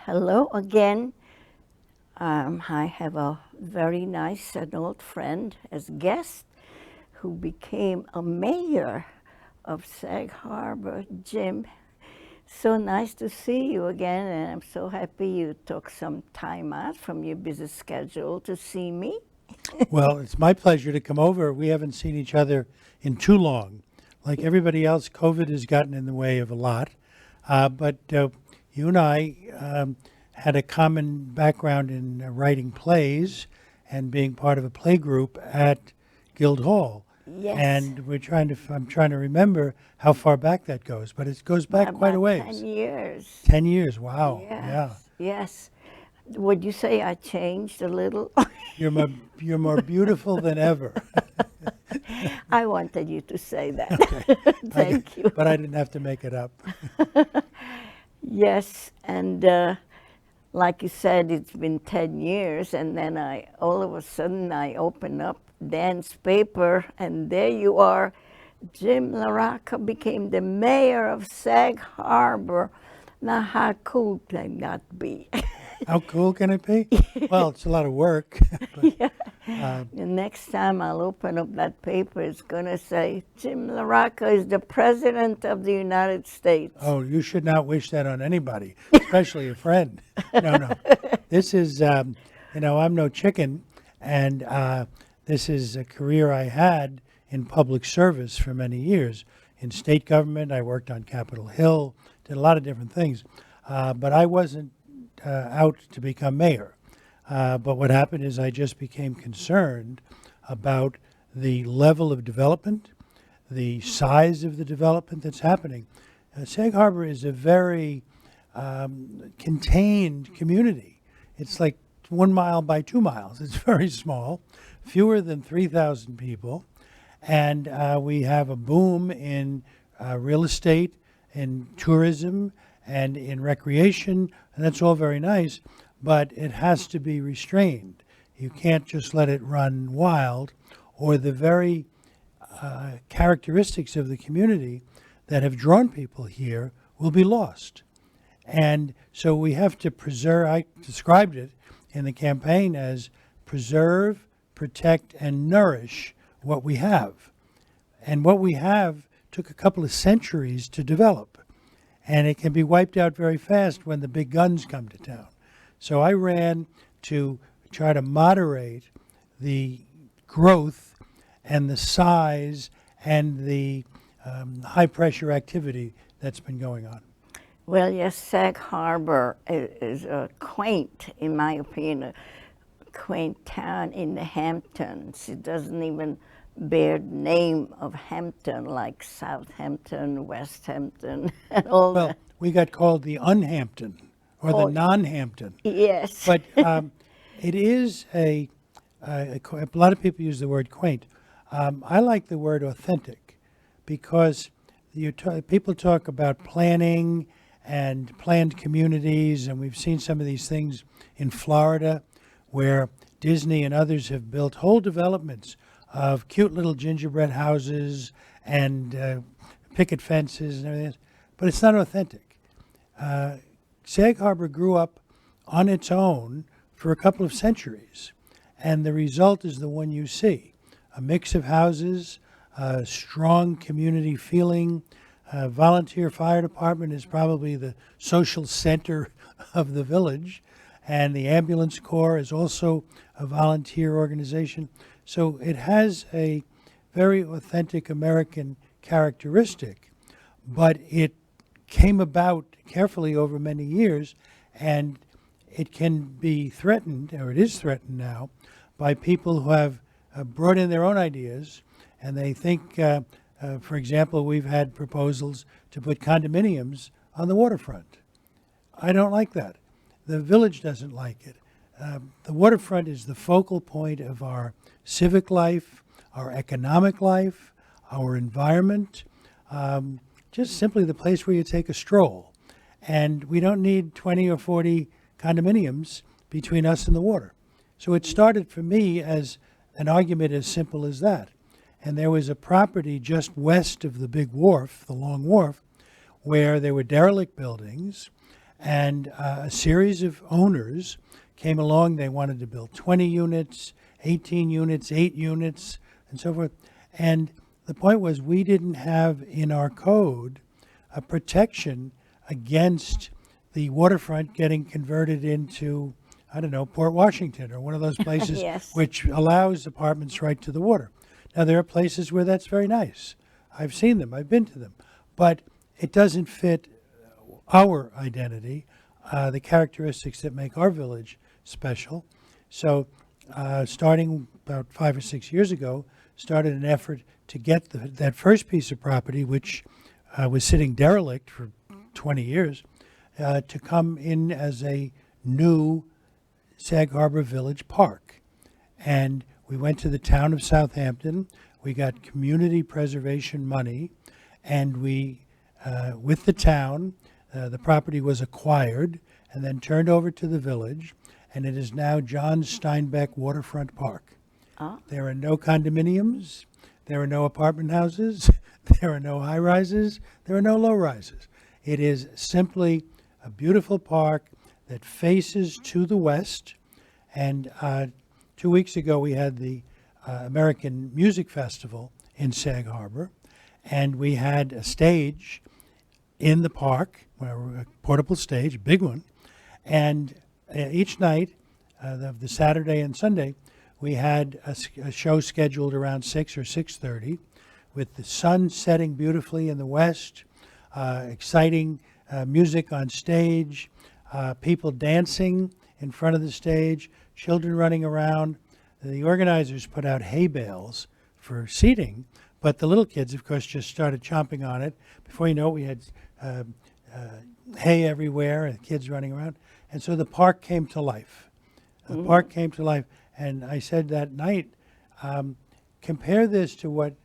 hello again. I have a very nice and old friend as guest who became a mayor of Sag Harbor, Jim. So nice to see you again, and I'm so happy you took some time out from your busy schedule to see me. Well, it's my pleasure to come over. We haven't seen each other in too long. Like everybody else, COVID has gotten in the way of a lot. But you and I had a common background in writing plays and being part of a play group at Guildhall. Yes. And I'm trying to remember how far back that goes, but it goes back quite a About ways. 10 years. 10 years, wow. Yeah. Yes. Would you say I changed a little? You're more beautiful than ever. I wanted you to say that. Okay. Thank you. But I didn't have to make it up. Yes, and like you said, it's been 10 years, and then all of a sudden I open up Dan's paper, and there you are. Jim Larocca became the mayor of Sag Harbor. Now, how cool can that be? How cool can it be? Well, it's a lot of work. Yeah. The next time I'll open up that paper, it's going to say, Jim Larocca is the President of the United States. Oh, you should not wish that on anybody, especially a friend. No. This is, I'm no chicken, and this is a career I had in public service for many years. In state government, I worked on Capitol Hill, did a lot of different things, but I wasn't out to become mayor. But what happened is I just became concerned about the level of development, the size of the development that's happening. Sag Harbor is a very contained community. It's like 1 mile by 2 miles. It's very small, fewer than 3,000 people. And we have a boom in real estate, in tourism, and in recreation, and that's all very nice, but it has to be restrained. You can't just let it run wild, or the very characteristics of the community that have drawn people here will be lost. And so we have to preserve, I described it in the campaign as preserve, protect, and nourish what we have. And what we have took a couple of centuries to develop. And it can be wiped out very fast when the big guns come to town. So I ran to try to moderate the growth and the size and the high pressure activity that's been going on. Well, yes, Sag Harbor is a quaint, in my opinion, a quaint town in the Hamptons. It doesn't even bear the name of Hampton, like Southampton, West Hampton, and all Well, that. we got called the unhampton or the non-Hampton. Yes. But it is a lot of people use the word quaint. I like the word authentic because people talk about planning and planned communities, and we've seen some of these things in Florida where Disney and others have built whole developments of cute little gingerbread houses and picket fences and everything else. But it's not authentic. Sag Harbor grew up on its own for a couple of centuries, and the result is the one you see. A mix of houses, a strong community feeling. Volunteer fire department is probably the social center of the village, and the ambulance corps is also a volunteer organization. So it has a very authentic American characteristic, but it came about carefully over many years, and it can be threatened, or it is threatened now, by people who have brought in their own ideas, and they think, for example, we've had proposals to put condominiums on the waterfront. I don't like that. The village doesn't like it. The waterfront is the focal point of our civic life, our economic life, our environment, just simply the place where you take a stroll. And we don't need 20 or 40 condominiums between us and the water. So it started for me as an argument as simple as that. And there was a property just west of the big wharf, the long wharf, where there were derelict buildings, And a series of owners came along. They wanted to build 20 units, 18 units, 8 units, and so forth. And the point was, we didn't have in our code a protection against the waterfront getting converted into, I don't know, Port Washington or one of those places Yes. which allows apartments right to the water. Now, there are places where that's very nice. I've seen them, I've been to them, but it doesn't fit our identity, the characteristics that make our village special. So starting about 5 or 6 years ago, started an effort to get that first piece of property, which was sitting derelict for 20 years, to come in as a new Sag Harbor Village Park. And we went to the town of Southampton. We got community preservation money, and we, with the town, the property was acquired and then turned over to the village, and it is now John Steinbeck Waterfront Park. Oh. There are no condominiums, there are no apartment houses, there are no high-rises, there are no low-rises. It is simply a beautiful park that faces to the west, and 2 weeks ago we had the American Music Festival in Sag Harbor, and we had a stage in the park, a portable stage, a big one, and each night of the Saturday and Sunday, we had a show scheduled around 6 or 6:30 with the sun setting beautifully in the west, exciting music on stage, people dancing in front of the stage, children running around. The organizers put out hay bales for seating, but the little kids, of course, just started chomping on it. Before you know it, we had hay everywhere and kids running around. And so the park came to life. The park came to life. And I said that night, compare this to what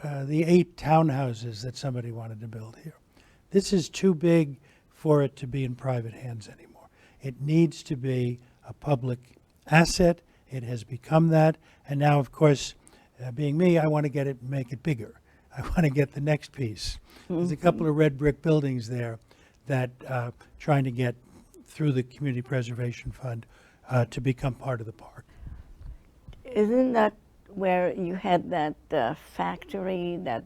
the 8 townhouses that somebody wanted to build here. This is too big for it to be in private hands anymore. It needs to be a public asset. It has become that. And now, of course, being me, I want to make it bigger. I want to get the next piece. There's a couple of red brick buildings there that trying to get through the Community Preservation Fund to become part of the park. Isn't that where you had that factory, that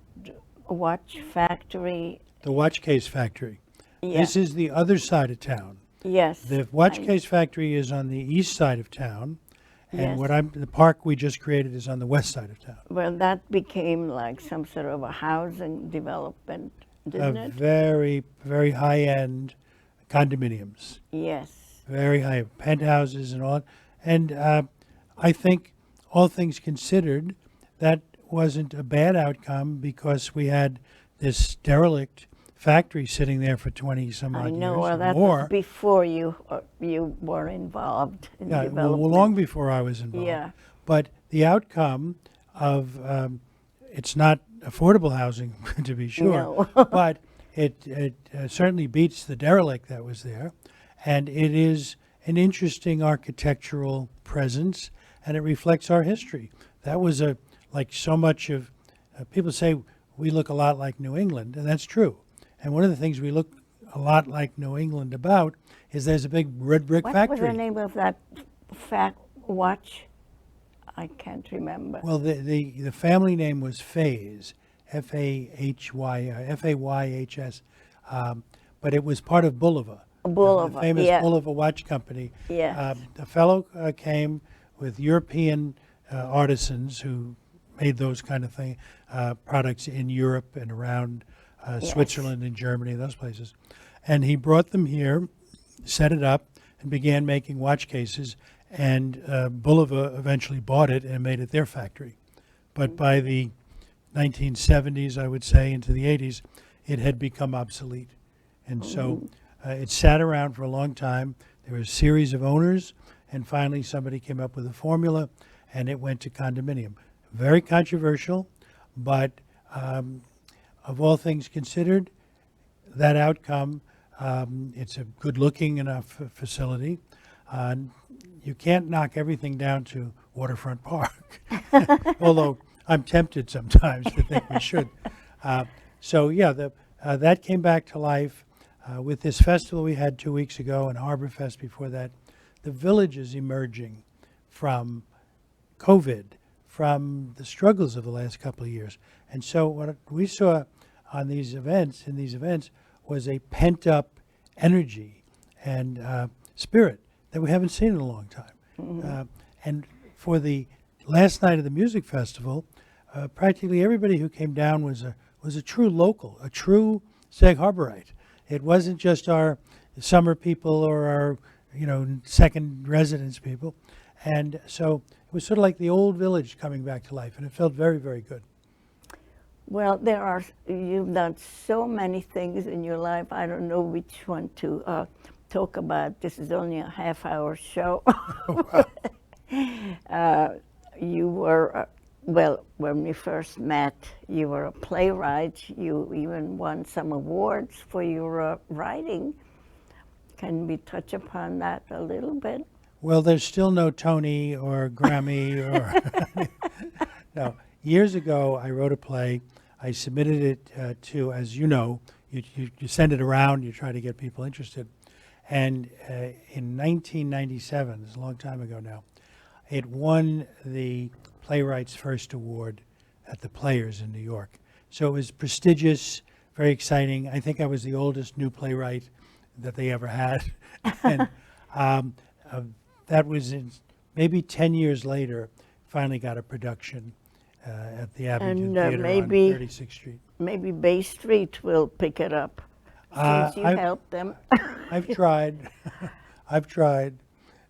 watch factory? The watch case factory. Yeah. This is the other side of town. Yes. The watch case factory is on the east side of town, and Yes. the park we just created is on the west side of town. Well, that became like some sort of a housing development, didn't A it? very, very high-end condominiums. Yes. Very high penthouses and all. And I think, all things considered, that wasn't a bad outcome because we had this derelict factory sitting there for 20 some odd I know. years Well, or that more. was before you were involved in Yeah, development. well, long before I was involved. Yeah. But the outcome of it's not affordable housing, to be sure, No. but it certainly beats the derelict that was there, and it is an interesting architectural presence, and it reflects our history. That was like so much of people say we look a lot like New England, and that's true. And one of the things we look a lot like New England about is there's a big red brick What factory. was the name of that watch? I can't remember. Well, the family name was Fays, Fayhs, but it was part of Bulova, Bulova, the famous yeah. Bulova watch company. Yes. A fellow came with European artisans who made those kind of products in Europe and around Switzerland and Germany, those places. And he brought them here, set it up, and began making watch cases. And Bulova eventually bought it and made it their factory. But by the 1970s, I would say, into the 80s, it had become obsolete. And so it sat around for a long time. There were a series of owners, and finally somebody came up with a formula, and it went to condominium. Very controversial, but of all things considered, that outcome, it's a good-looking enough facility. You can't knock everything down to Waterfront Park, although I'm tempted sometimes to think we should. So yeah, that came back to life. with this festival we had 2 weeks ago and Harbor Fest before that, the village is emerging from COVID, from the struggles of the last couple of years. And so what we saw on these events, was a pent-up energy and spirit that we haven't seen in a long time. And for the last night of the music festival, practically everybody who came down was a true local, a true Sag Harborite. It wasn't just our summer people or our second residence people. And so it was sort of like the old village coming back to life, and it felt very, very good. Well, you've done so many things in your life. I don't know which one to talk about. This is only a half-hour show. You were, well, when we first met, you were a playwright. You even won some awards for your writing. Can we touch upon that a little bit? Well, there's still no Tony or Grammy or no. Years ago, I wrote a play. I submitted it to, as you know, you send it around, you try to get people interested. And in 1997, it's a long time ago now, it won the Playwright's First Award at the Players in New York. So it was prestigious, very exciting. I think I was the oldest new playwright that they ever had. And that was maybe 10 years later, finally got a production at the Abington Theater on 36th Street. Maybe Bay Street will pick it up since you helped them. I've tried. I've tried.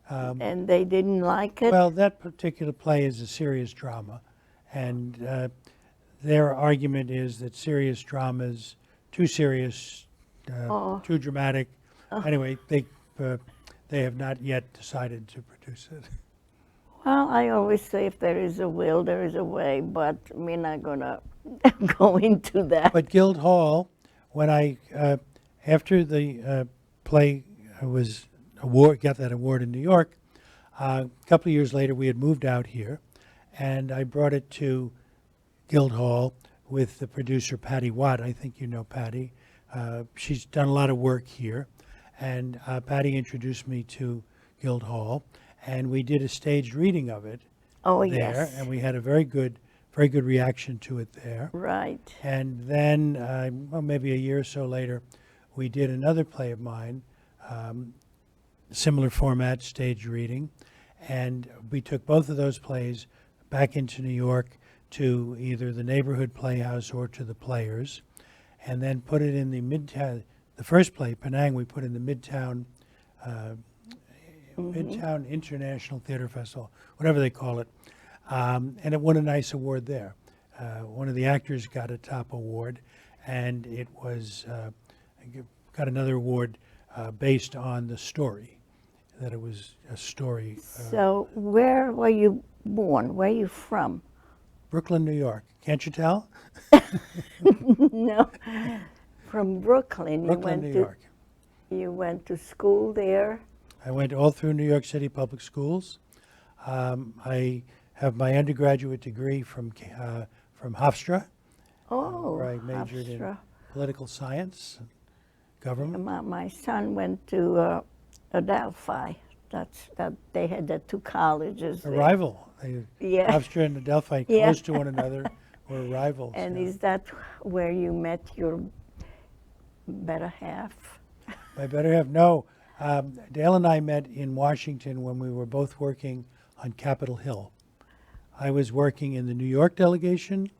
And they didn't like it? Well, that particular play is a serious drama. And their argument is that serious dramas, too serious, too dramatic. Anyway, they have not yet decided to produce it. Well, I always say if there is a will, there is a way, but we're not going to go into that. But Guildhall, when after the play got that award in New York, a couple of years later we had moved out here, and I brought it to Guildhall with the producer Patty Watt. I think you know Patty. She's done a lot of work here, and Patty introduced me to Guildhall. And we did a staged reading of it there, yes. And we had a very good reaction to it there. Right. And then, maybe a year or so later, we did another play of mine, similar format, staged reading, and we took both of those plays back into New York to either the neighborhood playhouse or to the Players, and then put it in the Midtown. The first play, Penang, we put in the Midtown. Midtown International Theater Festival, whatever they call it, and it won a nice award there. One of the actors got a top award, and it was got another award based on the story, that it was a story. So where were you born? Where are you from? Brooklyn, New York. Can't you tell? No, from Brooklyn. Brooklyn, New York. You went to school there? I went all through New York City public schools. I have my undergraduate degree from Hofstra, where I majored in political science, and government. My son went to Adelphi. They had the two colleges. A rival. Yeah. Hofstra and Adelphi, close to one another, were rivals. And is that where you met your better half? My better half? No. Dale and I met in Washington when we were both working on Capitol Hill. I was working in the New York delegation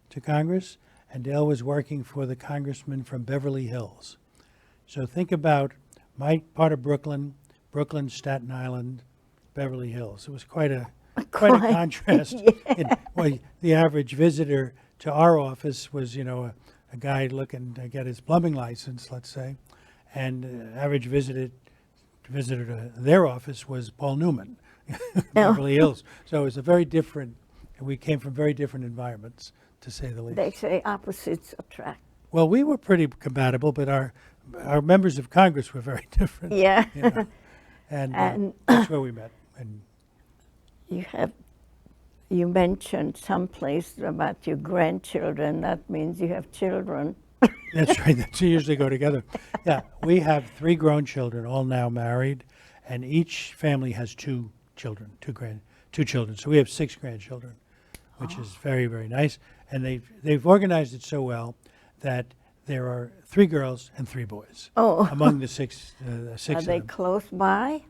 to Congress, and Dale was working for the congressman from Beverly Hills. So think about my part of Brooklyn, Staten Island, Beverly Hills. It was quite a contrast. Yeah. Well, the average visitor to our office was, a guy looking to get his plumbing license, let's say, and average visitor to their office was Paul Newman, Beverly Hills. So it was we came from very different environments, to say the least. They say opposites attract. Well, we were pretty compatible, but our members of Congress were very different. Yeah. And that's where we met. And you mentioned someplace about your grandchildren. That means you have children. That's right. That's usually go together. Yeah, we have 3 grown children, all now married, and each family has 2 children, 2 children. So we have 6 grandchildren, which is very, very nice. And they've organized it so well that there are 3 girls and 3 boys Oh, among the six are of they them. close by?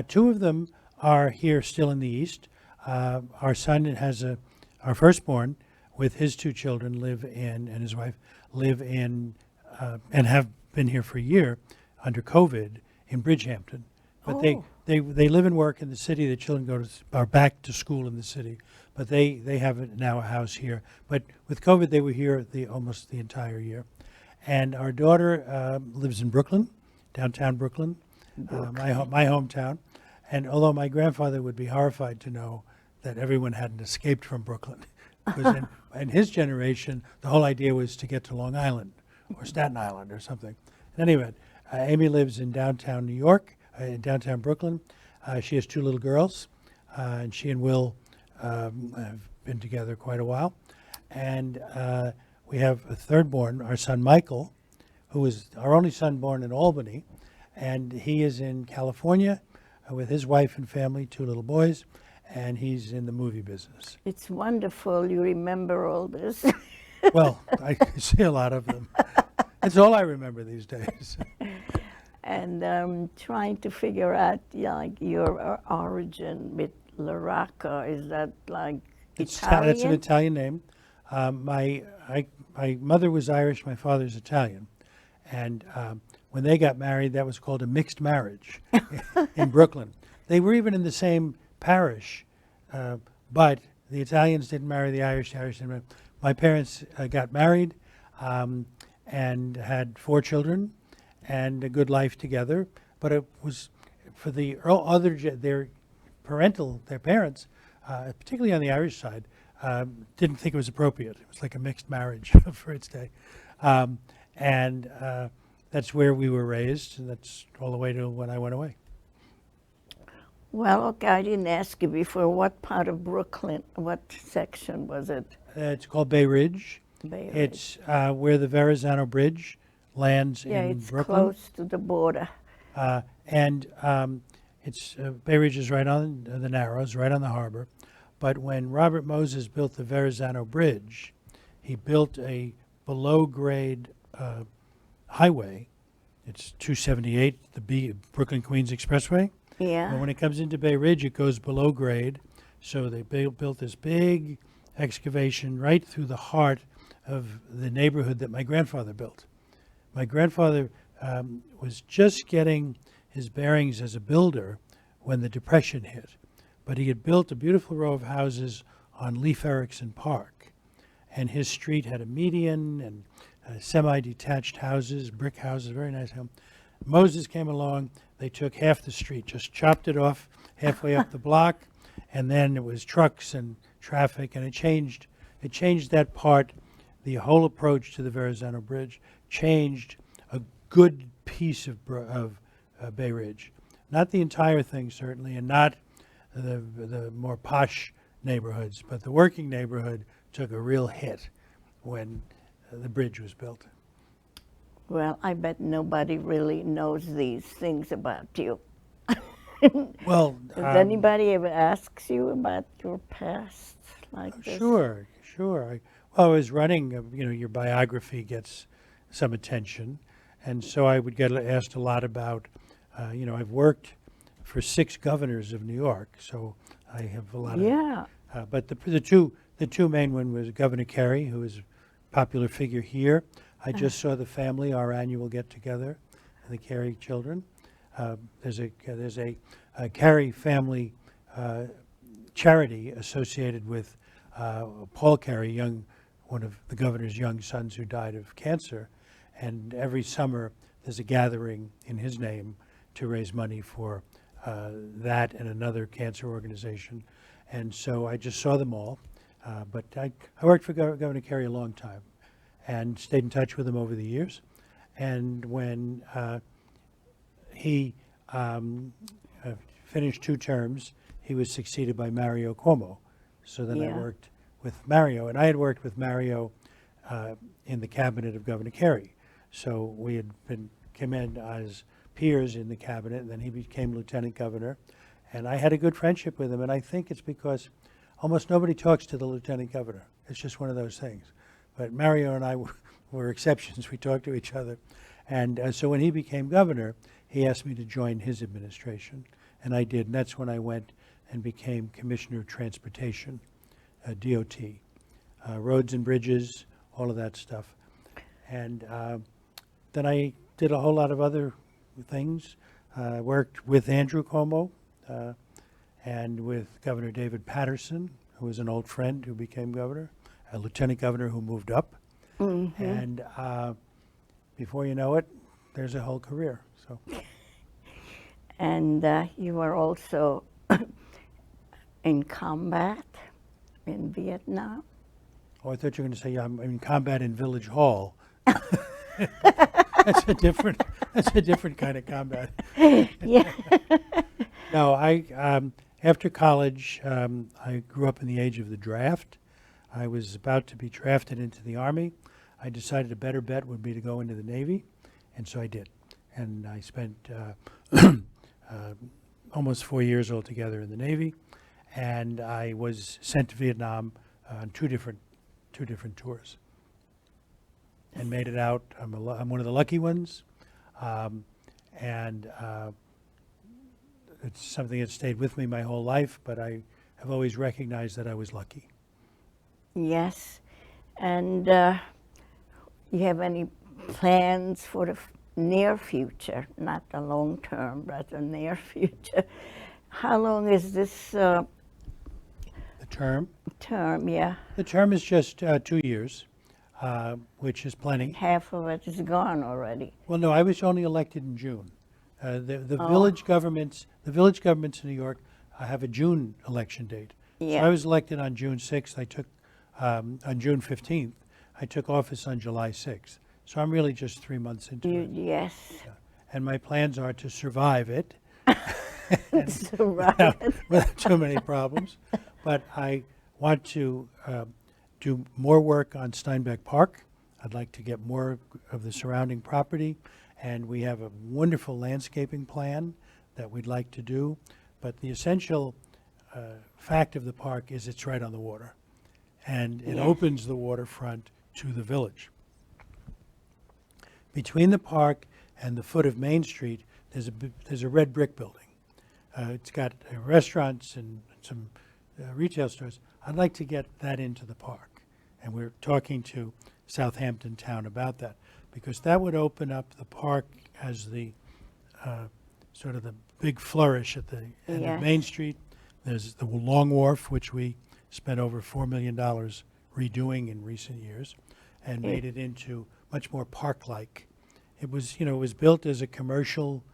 2 of them are here still in the East. Our son our firstborn, with his 2 children, and his wife live in, and have been here for a year under COVID in Bridgehampton. But Oh. they live and work in the city. The children are back to school in the city, but they have now a house here. But with COVID, they were here almost the entire year. And our daughter lives in Brooklyn, downtown Brooklyn, my hometown. And although my grandfather would be horrified to know that everyone hadn't escaped from Brooklyn, because in his generation, the whole idea was to get to Long Island or Staten Island or something. In any event, Amy lives in downtown New York, in downtown Brooklyn. She has 2 little girls, and she and Will have been together quite a while. And we have a thirdborn, our son Michael, who is our only son born in Albany, and he is in California with his wife and family, 2 little boys, and he's in the movie business. It's wonderful you remember all this. Well, I see a lot of them. That's all I remember these days. And trying to figure out like your origin with Larocca. Is that like Italian? That's an Italian name. My mother was Irish, my father's Italian. And when they got married, that was called a mixed marriage in Brooklyn. They were even in the same parish, but the Italians didn't marry the Irish didn't marry. My parents got married and had 4 children and a good life together. But it was for their parents, particularly on the Irish side, didn't think it was appropriate. It was like a mixed marriage for its day. And that's where we were raised, and that's all the way to when I went away. Well, okay, I didn't ask you before. What part of Brooklyn, what section was it? It's called Bay Ridge. Bay Ridge. It's where the Verrazano Bridge lands Yeah, in it's Brooklyn. close to the border. And it's Bay Ridge is right on the Narrows, right on the harbor. But when Robert Moses built the Verrazano Bridge, he built a below-grade highway. It's 278, the Brooklyn-Queens Expressway. Yeah. But when it comes into Bay Ridge, it goes below grade. So they built this big excavation right through the heart of the neighborhood that my grandfather built. My grandfather was just getting his bearings as a builder when the Depression hit. But he had built a beautiful row of houses on Leif Erikson Park. And his street had a median and semi-detached houses, brick houses, very nice home. Moses came along. They took half the street, just chopped it off halfway up the block, and then it was trucks and traffic, and it changed that part. The whole approach to the Verrazano Bridge changed a good piece of Bay Ridge. Not the entire thing, certainly, and not the more posh neighborhoods, but the working neighborhood took a real hit when the bridge was built. Well, I bet nobody really knows these things about you. Well, Does anybody ever asks you about your past like this? Sure. I was running, your biography gets some attention. And so I would get asked a lot about, I've worked for 6 governors of New York, so I have a lot of. Yeah. But the two main one was Governor Kerry, who is a popular figure here. I just saw the family, our annual get-together, the Kerry children. There's a Kerry family charity associated with Paul Kerry, one of the governor's young sons who died of cancer. And every summer there's a gathering in his name to raise money for that and another cancer organization. And so I just saw them all. But I worked for Governor Kerry a long time and stayed in touch with him over the years. And when he finished 2 terms, he was succeeded by Mario Cuomo. So then I Yeah. worked with Mario, and I had worked with Mario in the cabinet of Governor Carey. So we had came in as peers in the cabinet, and then he became lieutenant governor. And I had a good friendship with him, and I think it's because almost nobody talks to the lieutenant governor. It's just one of those things. But Mario and I were exceptions. We talked to each other. And so when he became governor, he asked me to join his administration, and I did. And that's when I went and became Commissioner of Transportation, DOT, roads and bridges, all of that stuff. And then I did a whole lot of other things. Worked with Andrew Cuomo and with Governor David Patterson, who was an old friend who became governor, a lieutenant governor who moved up. Mm-hmm. And before you know it, there's a whole career. So. And you were also in combat in Vietnam. Oh, I thought you were going to say I'm in combat in Village Hall. That's a different kind of combat. Yeah. No, after college, I grew up in the age of the draft. I was about to be drafted into the Army. I decided a better bet would be to go into the Navy, and so I did. And I spent almost 4 years altogether in the Navy, and I was sent to Vietnam on two different tours, and made it out. I'm one of the lucky ones, and it's something that stayed with me my whole life. But I have always recognized that I was lucky. Yes, and you have any plans for the near future? Not the long term, but the near future. How long is this The term? term? Yeah, The term is just 2 years, which is plenty. half of it is gone already. Well, no, I was only elected in June. The village governments in New York have a June election date. Yeah. So I was elected on June 6th. I took on June 15th. I took office on July 6th. So I'm really just 3 months into it. Yes. Yeah. And my plans are to survive it Survive. without too many problems. But I want to do more work on Steinbeck Park. I'd like to get more of the surrounding property. And we have a wonderful landscaping plan that we'd like to do. But the essential fact of the park is it's right on the water. And it Yes. opens the waterfront to the village. Between the park and the foot of Main Street, there's a red brick building. It's got restaurants and some retail stores. I'd like to get that into the park. And we're talking to Southampton Town about that, because that would open up the park as the sort of the big flourish at the end Yes. of Main Street. There's the Long Wharf, which we spent over $4 million redoing in recent years, and made it into much more park-like. It was built as a commercial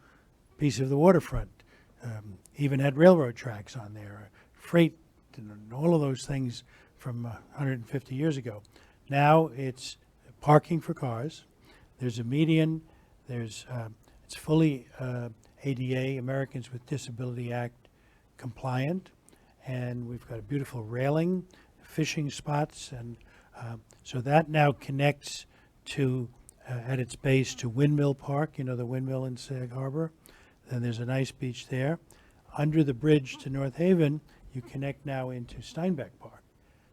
piece of the waterfront. Even had railroad tracks on there, freight, and all of those things from 150 years ago. Now it's parking for cars. There's a median. It's fully ADA, Americans with Disability Act compliant, and we've got a beautiful railing, fishing spots, and so that now connects to at its base to Windmill Park, the windmill in Sag Harbor. Then there's a nice beach there. Under the bridge to North Haven, you connect now into Steinbeck Park.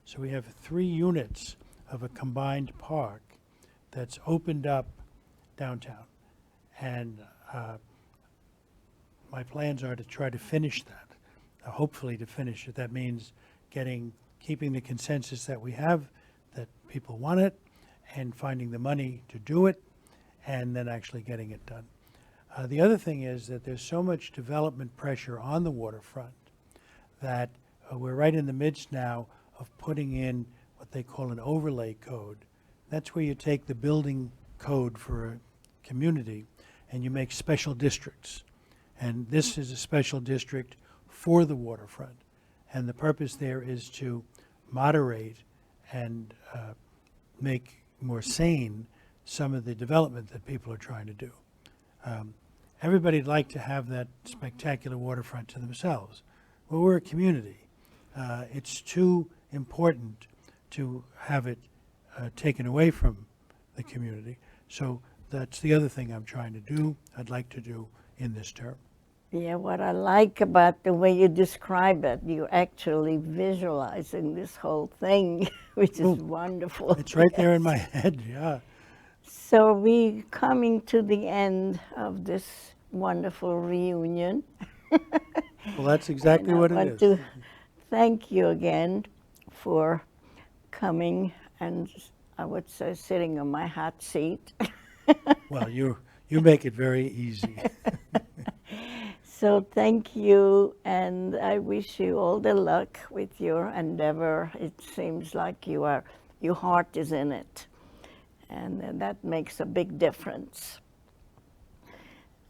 So we have 3 units of a combined park that's opened up downtown. And my plans are to try to finish that, hopefully to finish it. That means keeping the consensus that we have, that people want it, and finding the money to do it, and then actually getting it done. The other thing is that there's so much development pressure on the waterfront that we're right in the midst now of putting in what they call an overlay code. That's where you take the building code for a community and you make special districts. And this is a special district for the waterfront. And the purpose there is to moderate and make more sane some of the development that people are trying to do. Everybody'd like to have that spectacular waterfront to themselves. Well, we're a community. It's too important to have it taken away from the community. So that's the other thing I'm trying to do, I'd like to do in this term. Yeah, what I like about the way you describe it, you're actually visualizing this whole thing, which is wonderful. It's right there in my head, yeah. So we're coming to the end of this wonderful reunion. Well, that's exactly And I what it want is. to thank you again for coming and, I would say, sitting on my hot seat. Well, you make it very easy. So thank you, and I wish you all the luck with your endeavor. It seems like your heart is in it, and that makes a big difference.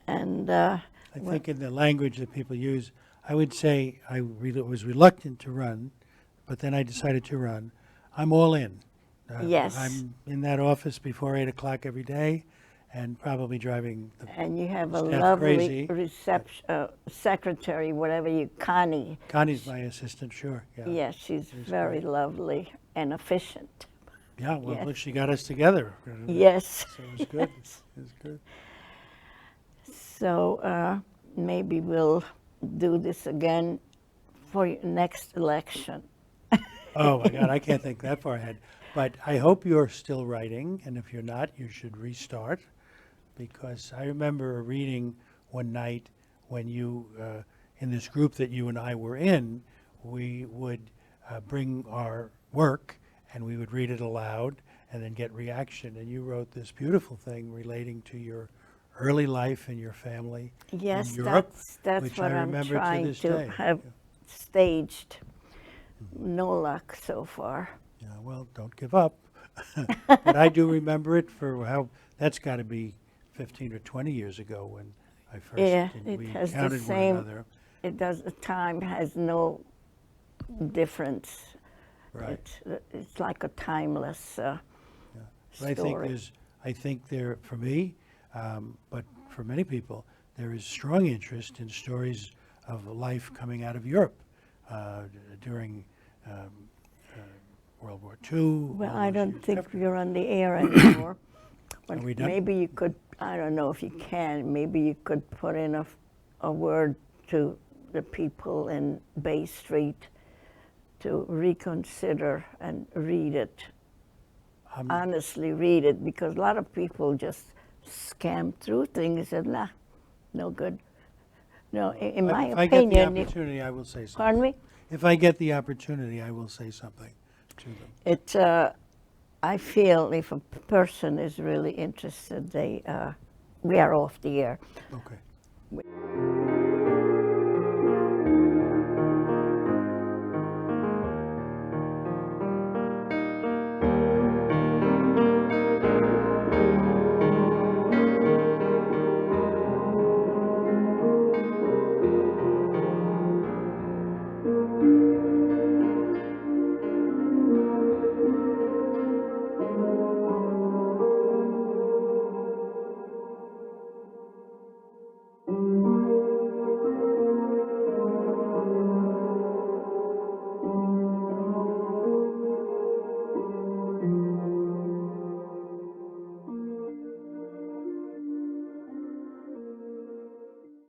And I think in the language that people use, I would say I was reluctant to run, but then I decided to run. I'm all in. Yes. I'm in that office before 8 o'clock every day, and probably driving the and you have a staff lovely crazy. secretary, whatever you, Connie. Connie's my assistant, sure. Yeah. Yes, she's She's very great. lovely and efficient. Yeah. Well, Yes. look, she got us together. Yes. So it was good. It was good. So maybe we'll do this again for your next election. Oh my God, I can't think that far ahead. But I hope you're still writing, and if you're not, you should restart. Because I remember reading one night when you, in this group that you and I were in, we would bring our work and we would read it aloud and then get reaction. And you wrote this beautiful thing relating to your early life and your family Yes, in Europe, that's which what I I'm remember trying this to day. have staged. No luck so far. Yeah, well, don't give up. But I do remember it for how, that's got to be 15 or 20 years ago when I first Yeah, did, it we has the encountered one same- another. It does. Time has no difference. Right. It's like a timeless But I think story. I think there, for me, but for many people, there is strong interest in stories of life coming out of Europe during World War II. Well, all I those don't years think after. we're on the air anymore. But Are we done? maybe you could, I don't know if you can, maybe you could put in a word to the people in Bay Street to reconsider and read it. Honestly read it, because a lot of people just scan through things and nah, no good. No, in my If I get the opinion, opportunity, I will say something. pardon me? If I get the opportunity, I will say something to them. It's, I feel if a person is really interested, we are off the air. Okay.